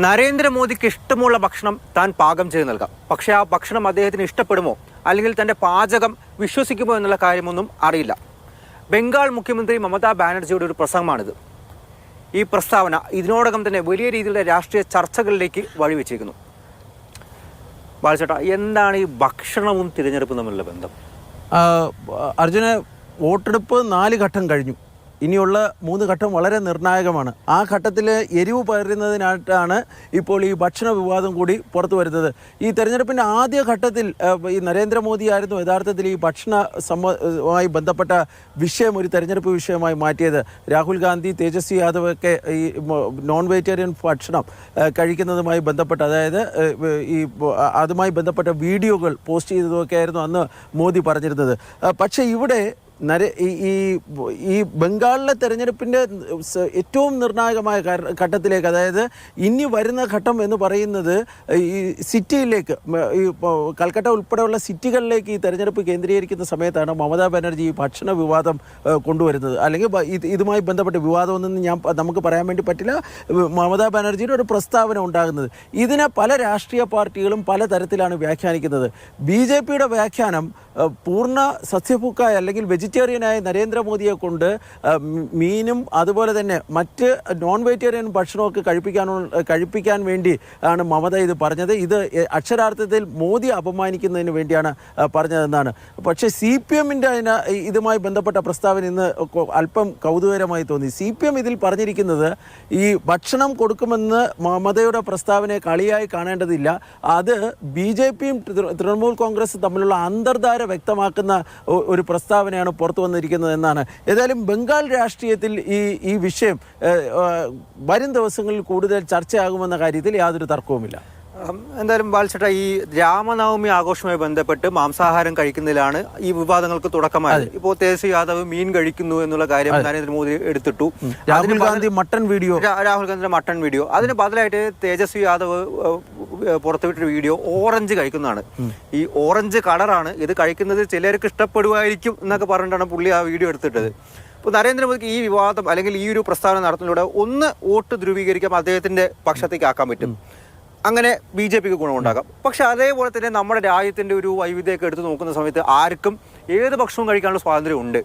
നരേന്ദ്രമോദിക്ക് ഇഷ്ടമുള്ള ഭക്ഷണം താൻ പാകം ചെയ്ത് നൽകാം. പക്ഷേ ആ ഭക്ഷണം അദ്ദേഹത്തിന് ഇഷ്ടപ്പെടുമോ അല്ലെങ്കിൽ തൻ്റെ പാചകം വിശ്വസിക്കുമോ എന്നുള്ള കാര്യമൊന്നും അറിയില്ല. ബംഗാൾ മുഖ്യമന്ത്രി മമതാ ബാനർജിയുടെ ഒരു പ്രസംഗമാണിത്. ഈ പ്രസ്താവന ഇതിനോടകം തന്നെ വലിയ രീതിയിലുള്ള രാഷ്ട്രീയ ചർച്ചകളിലേക്ക് വഴിവെച്ചിരിക്കുന്നു. ബാലചേട്ടാ, എന്താണ് ഈ ഭക്ഷണവും തിരഞ്ഞെടുപ്പും തമ്മിലുള്ള ബന്ധം? അർജുന, വോട്ടെടുപ്പ് 4 ഘട്ടം കഴിഞ്ഞു. ഇനിയുള്ള 3 ഘട്ടം വളരെ നിർണായകമാണ്. ആ ഘട്ടത്തിൽ എരിവ് പകരുന്നതിനായിട്ടാണ് ഇപ്പോൾ ഈ ഭക്ഷണ വിവാദം കൂടി പുറത്തു വരുന്നത്. ഈ തെരഞ്ഞെടുപ്പിൻ്റെ ആദ്യ ഘട്ടത്തിൽ ഈ നരേന്ദ്രമോദി ആയിരുന്നു യഥാർത്ഥത്തിൽ ഈ ഭക്ഷണവുമായി ബന്ധപ്പെട്ട വിഷയം ഒരു തെരഞ്ഞെടുപ്പ് വിഷയമായി മാറ്റിയത്. രാഹുൽ ഗാന്ധി, തേജസ്വി യാദവ് ഒക്കെ ഈ നോൺ വെജിറ്റേറിയൻ ഭക്ഷണം കഴിക്കുന്നതുമായി ബന്ധപ്പെട്ട്, അതായത് ഈ അതുമായി ബന്ധപ്പെട്ട വീഡിയോകൾ പോസ്റ്റ് ചെയ്തതൊക്കെ ആയിരുന്നു അന്ന് മോദി പറഞ്ഞിരുന്നത്. പക്ഷേ ഇവിടെ ഈ ബംഗാളിലെ തെരഞ്ഞെടുപ്പിൻ്റെ ഏറ്റവും നിർണായകമായ ഘട്ടത്തിലേക്ക്, അതായത് ഇനി വരുന്ന ഘട്ടം എന്ന് പറയുന്നത് ഈ സിറ്റിയിലേക്ക്, ഈ കൽക്കട്ട ഉൾപ്പെടെയുള്ള സിറ്റികളിലേക്ക് ഈ തെരഞ്ഞെടുപ്പ് കേന്ദ്രീകരിക്കുന്ന സമയത്താണ് മമതാ ബാനർജി ഈ ഭക്ഷണ വിവാദം കൊണ്ടുവരുന്നത്. അല്ലെങ്കിൽ ഇതുമായി ബന്ധപ്പെട്ട വിവാദമൊന്നും നമുക്ക് പറയാൻ വേണ്ടി പറ്റില്ല. മമതാ ബാനർജിയുടെ ഒരു പ്രസ്താവന ഉണ്ടാകുന്നത്, ഇതിനെ പല രാഷ്ട്രീയ പാർട്ടികളും പല തരത്തിലാണ് വ്യാഖ്യാനിക്കുന്നത്. BJPയുടെ വ്യാഖ്യാനം പൂർണ്ണ സസ്യഭുക്കായ അല്ലെങ്കിൽ വെജിറ്റേറിയനായ നരേന്ദ്രമോദിയെ കൊണ്ട് മീനും അതുപോലെ തന്നെ മറ്റ് നോൺ വെജിറ്റേറിയൻ ഭക്ഷണമൊക്കെ കഴിപ്പിക്കാൻ വേണ്ടി ആണ് മമത ഇത് പറഞ്ഞത്. ഇത് അക്ഷരാർത്ഥത്തിൽ മോദി അപമാനിക്കുന്നതിന് വേണ്ടിയാണ് പറഞ്ഞതെന്നാണ്. പക്ഷേ CPMൻ്റെ ഇതുമായി ബന്ധപ്പെട്ട പ്രസ്താവന ഇന്ന് അല്പം കൗതുകരമായി തോന്നി. CPM ഇതിൽ പറഞ്ഞിരിക്കുന്നത് ഈ ഭക്ഷണം കൊടുക്കുമെന്ന് മമതയുടെ പ്രസ്താവനയെ കളിയായി കാണേണ്ടതില്ല, അത് BJPയും തൃണമൂൽ കോൺഗ്രസ് തമ്മിലുള്ള അന്തർധാര വ്യക്തമാക്കുന്ന ഒരു പ്രസ്താവനയാണ് പുറത്തു വന്നിരിക്കുന്നത് എന്നാണ്. ഏതായാലും ബംഗാൾ രാഷ്ട്രീയത്തിൽ ഈ വിഷയം വരും ദിവസങ്ങളിൽ കൂടുതൽ ചർച്ചയാകുമെന്ന കാര്യത്തിൽ യാതൊരു തർക്കവുമില്ല. എന്തായാലും ബാലചേട്ടാ, ഈ രാമനവമി ആഘോഷവുമായി ബന്ധപ്പെട്ട് മാംസാഹാരം കഴിക്കുന്നതിലാണ് ഈ വിവാദങ്ങൾക്ക് തുടക്കമായത്. ഇപ്പോൾ തേജസ്വി യാദവ് മീൻ കഴിക്കുന്നു എന്നുള്ള കാര്യം നരേന്ദ്രമോദി എടുത്തിട്ടു. രാഹുൽ ഗാന്ധി മട്ടൺ വീഡിയോ അതിന് ബദലായിട്ട് തേജസ്വി യാദവ് പുറത്തുവിട്ടൊരു വീഡിയോ ഓറഞ്ച് കഴിക്കുന്നതാണ്. ഈ ഓറഞ്ച് കളറാണ് ഇത് കഴിക്കുന്നത്, ചിലർക്ക് ഇഷ്ടപ്പെടുമായിരിക്കും എന്നൊക്കെ പറഞ്ഞിട്ടാണ് പുള്ളി ആ വീഡിയോ എടുത്തിട്ടത്. ഇപ്പോൾ നരേന്ദ്രമോദിക്ക് ഈ വിവാദം അല്ലെങ്കിൽ ഈ ഒരു പ്രസ്താവന നടത്തുന്നതിലൂടെ ഒന്ന് വോട്ട് ധ്രുവീകരിക്കാൻ അദ്ദേഹത്തിന്റെ പക്ഷത്തേക്ക് ആക്കാൻ പറ്റും. അങ്ങനെ BJPക്ക് ഗുണമുണ്ടാകാം. പക്ഷെ അതേപോലെ തന്നെ നമ്മുടെ രാജ്യത്തിൻ്റെ ഒരു വൈവിധ്യമൊക്കെ എടുത്ത് നോക്കുന്ന സമയത്ത് ആർക്കും ഏത് ഭക്ഷണവും കഴിക്കാനുള്ള സ്വാതന്ത്ര്യം ഉണ്ട്.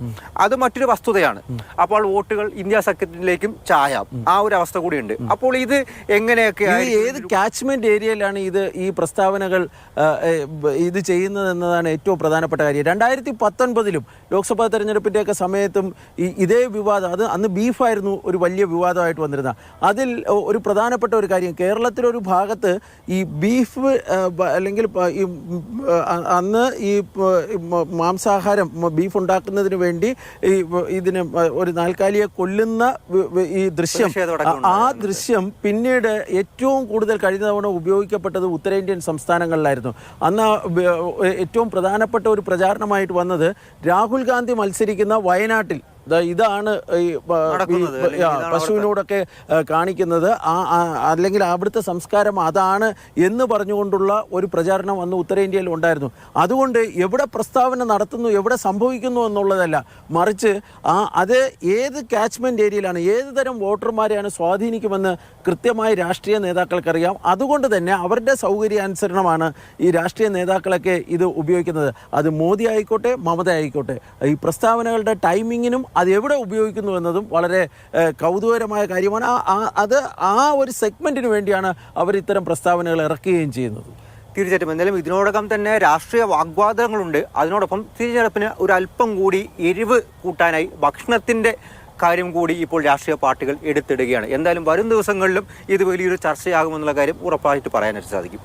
അത് മറ്റൊരു വസ്തുതയാണ്. അപ്പോൾ വോട്ടുകൾ ഇന്ത്യ സഖ്യത്തിലേക്കും ചായാം, ആ ഒരു അവസ്ഥ കൂടിയുണ്ട്. അപ്പോൾ ഇത് എങ്ങനെയൊക്കെ ഏത് കാച്ച്മെന്റ് ഏരിയയിലാണ് ഈ പ്രസ്താവനകൾ ഇത് ചെയ്യുന്നത് എന്നതാണ് ഏറ്റവും പ്രധാനപ്പെട്ട കാര്യം. 2019 ലോക്സഭാ തെരഞ്ഞെടുപ്പിൻ്റെയൊക്കെ സമയത്തും ഇതേ വിവാദം, അത് അന്ന് ബീഫായിരുന്നു ഒരു വലിയ വിവാദമായിട്ട് വന്നിരുന്നത്. അതിൽ ഒരു പ്രധാനപ്പെട്ട ഒരു കാര്യം, കേരളത്തിലൊരു ഭാഗത്ത് ഈ ബീഫ് അല്ലെങ്കിൽ ഈ അന്ന് ഈ മാംസാഹാരം ബീഫ് ഉണ്ടാക്കുന്നതിന് വേണ്ടി ഇതിന് ഒരു നാൽക്കാലിയെ കൊല്ലുന്ന ഈ ദൃശ്യം, ആ ദൃശ്യം പിന്നീട് ഏറ്റവും കൂടുതൽ കഴിഞ്ഞ തവണ ഉപയോഗിക്കപ്പെട്ടത് ഉത്തരേന്ത്യൻ സംസ്ഥാനങ്ങളിലായിരുന്നു. അന്ന് ഏറ്റവും പ്രധാനപ്പെട്ട ഒരു പ്രചാരണമായിട്ട് വന്നത് രാഹുൽ ഗാന്ധി മത്സരിക്കുന്ന വയനാട്ടിൽ ഇതാണ് ഈ പശുവിനോടൊക്കെ കാണിക്കുന്നത്, അല്ലെങ്കിൽ അവിടുത്തെ സംസ്കാരം അതാണ് എന്ന് പറഞ്ഞുകൊണ്ടുള്ള ഒരു പ്രചാരണം അന്ന് ഉത്തരേന്ത്യയിൽ ഉണ്ടായിരുന്നു. അതുകൊണ്ട് എവിടെ പ്രസ്താവന നടത്തുന്നു, എവിടെ സംഭവിക്കുന്നു എന്നുള്ളതല്ല, മറിച്ച് അത് ഏത് കാച്ച്മെൻറ്റ് ഏരിയയിലാണ്, ഏത് തരം വോട്ടർമാരെയാണ് സ്വാധീനിക്കുമെന്ന് കൃത്യമായി രാഷ്ട്രീയ നേതാക്കൾക്കറിയാം. അതുകൊണ്ട് തന്നെ അവരുടെ സൗകര്യാനുസരണമാണ് ഈ രാഷ്ട്രീയ നേതാക്കളൊക്കെ ഇത് ഉപയോഗിക്കുന്നത്. അത് മോദി ആയിക്കോട്ടെ, മമത ആയിക്കോട്ടെ, ഈ പ്രസ്താവനകളുടെ ടൈമിങ്ങിനും അത് എവിടെ ഉപയോഗിക്കുന്നു എന്നതും വളരെ കൗതുകരമായ കാര്യമാണ്. അത് ആ ഒരു സെഗ്മെന്റിന് വേണ്ടിയാണ് അവർ ഇത്തരം പ്രസ്താവനകൾ ഇറക്കുകയും ചെയ്യുന്നത്. തീർച്ചയായിട്ടും. എന്തായാലും ഇതിനോടകം തന്നെ രാഷ്ട്രീയ വാഗ്വാദങ്ങളുണ്ട്. അതിനോടൊപ്പം തിരഞ്ഞെടുപ്പിന് ഒരു അല്പം കൂടി എരിവ് കൂട്ടാനായി ഭക്ഷണത്തിൻ്റെ കാര്യം കൂടി ഇപ്പോൾ രാഷ്ട്രീയ പാർട്ടികൾ എടുത്തിടുകയാണ്. എന്തായാലും വരും ദിവസങ്ങളിലും ഇത് വലിയൊരു ചർച്ചയാകുമെന്നുള്ള കാര്യം ഉറപ്പായിട്ട് പറയാനായിട്ട് സാധിക്കും.